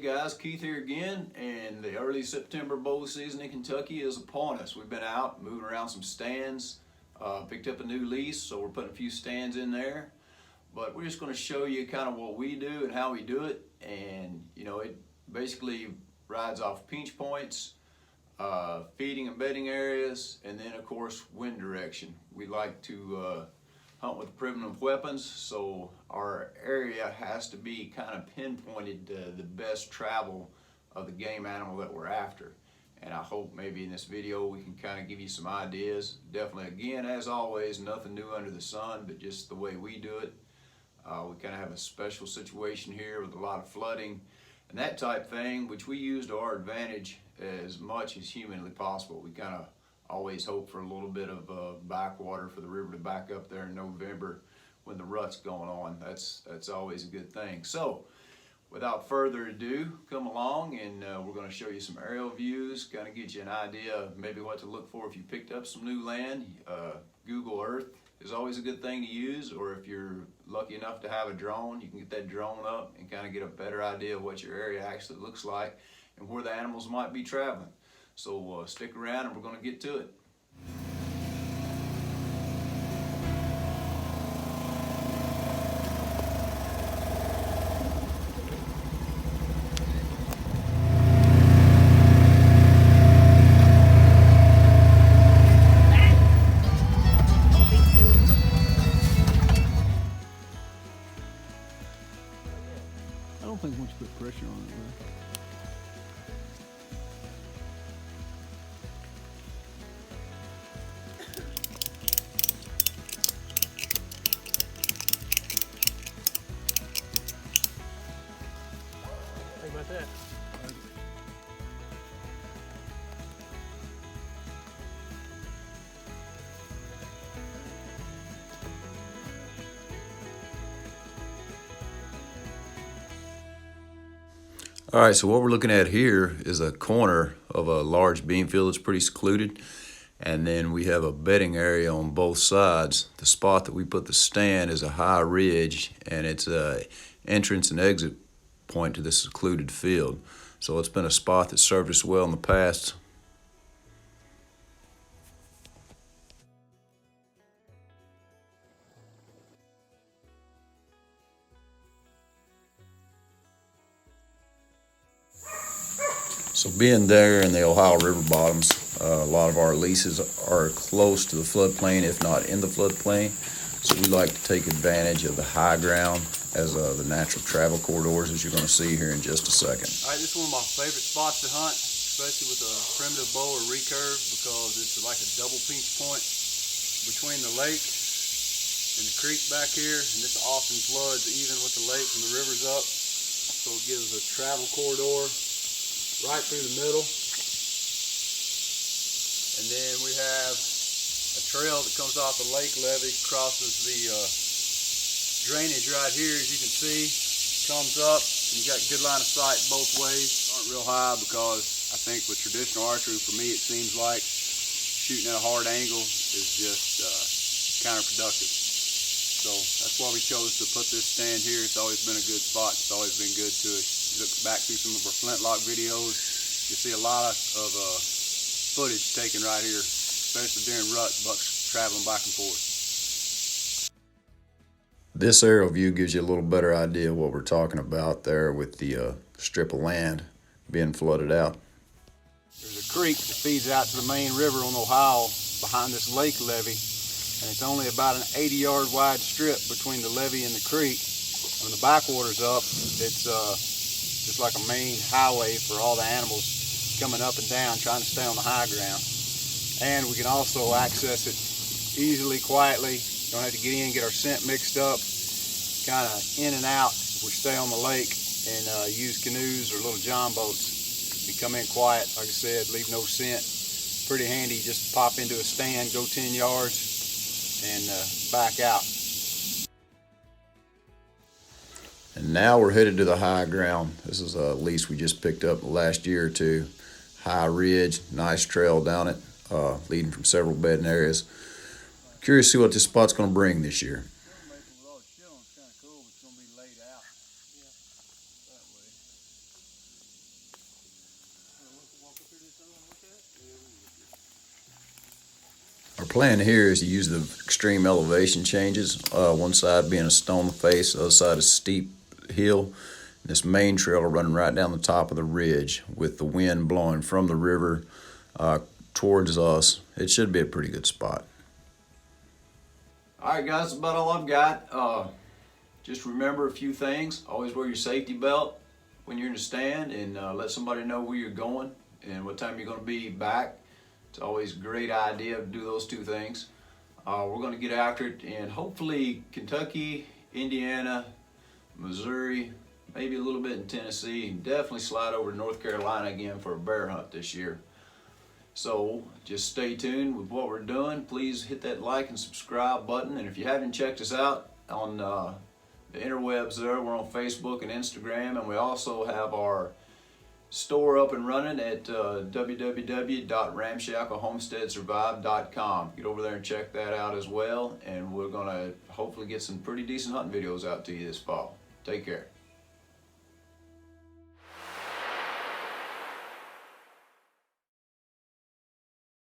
guys, Keith here again, and the early September bow season in Kentucky is upon us. We've been out moving around some stands, picked up a new lease, so we're putting a few stands in there. But we're just going to show you kind of what we do and how we do it. And you know, it basically rides off pinch points, feeding and bedding areas, and then of course wind direction. We like to hunt with primitive weapons, so our area has to be kind of pinpointed to the best travel of the game animal that we're after. And I hope maybe in this video we can kind of give you some ideas. Definitely, again, as always, nothing new under the sun, but just the way we do it. We kind of have a special situation here with a lot of flooding and that type thing, which we use to our advantage as much as humanly possible. We kind of always hope for a little bit of backwater for the river to back up there in November when the rut's going on. That's always a good thing. So without further ado, come along and we're going to show you some aerial views, kind of get you an idea of maybe what to look for if you picked up some new land. Google Earth is always a good thing to use, or if you're lucky enough to have a drone, you can get that drone up and kind of get a better idea of what your area actually looks like and where the animals might be traveling. So stick around and we're going to get to it. I don't think once you put pressure on it, really. Think about that. All right, so what we're looking at here is a corner of a large bean field that's pretty secluded. And then we have a bedding area on both sides. The spot that we put the stand is a high ridge, and it's a entrance and exit point to this secluded field. So it's been a spot that served us well in the past. So being there in the Ohio River bottoms, a lot of our leases are close to the floodplain, if not in the floodplain. So we like to take advantage of the high ground as the natural travel corridors, as you're going to see here in just a second. All right, this is one of my favorite spots to hunt, especially with a primitive bow or recurve, because it's like a double pinch point between the lake and the creek back here, and this often floods even with the lake when the river's up. So it gives a travel corridor right through the middle. And then we have a trail that comes off the lake levee, crosses the drainage right here, as you can see, comes up, and you got good line of sight both ways. Aren't real high because I think with traditional archery, for me, it seems like shooting at a hard angle is just counterproductive. So that's why we chose to put this stand here. It's always been a good spot. It's always been good to us. You look back through some of our flintlock videos, you see a lot of footage taken right here, especially during rut, bucks traveling back and forth. This aerial view gives you a little better idea of what we're talking about there with the strip of land being flooded out. There's a creek that feeds out to the main river on Ohio behind this lake levee, and it's only about an 80-yard wide strip between the levee and the creek. When the backwater's up, it's just like a main highway for all the animals coming up and down, trying to stay on the high ground. And we can also access it easily, quietly. Don't have to get in, get our scent mixed up, kind of in and out if we stay on the lake and use canoes or little john boats. We come in quiet, like I said, leave no scent. Pretty handy, just pop into a stand, go 10 yards, and back out. And now we're headed to the high ground. This is a lease we just picked up the last year or two. High ridge, nice trail down it, leading from several bedding areas. Curious to see what this spot's going to bring this year. plan here is to use the extreme elevation changes. One side being a stone face, the other side is steep hill. This main trail running right down the top of the ridge with the wind blowing from the river towards us. It should be a pretty good spot. All right, guys, that's about all I've got. Just remember a few things. Always wear your safety belt when you're in the stand, and let somebody know where you're going and what time you're going to be back. It's always a great idea to do those two things. We're going to get after it, and hopefully Kentucky, Indiana, Missouri, maybe a little bit in Tennessee, and definitely slide over to North Carolina again for a bear hunt this year. So just stay tuned with what we're doing. Please hit that like and subscribe button, and if you haven't checked us out on the interwebs there, we're on Facebook and Instagram, and we also have our store up and running at www.ramshackle-homestead-survive.com. Get over there and check that out as well, and we're going to hopefully get some pretty decent hunting videos out to you this fall. Take care.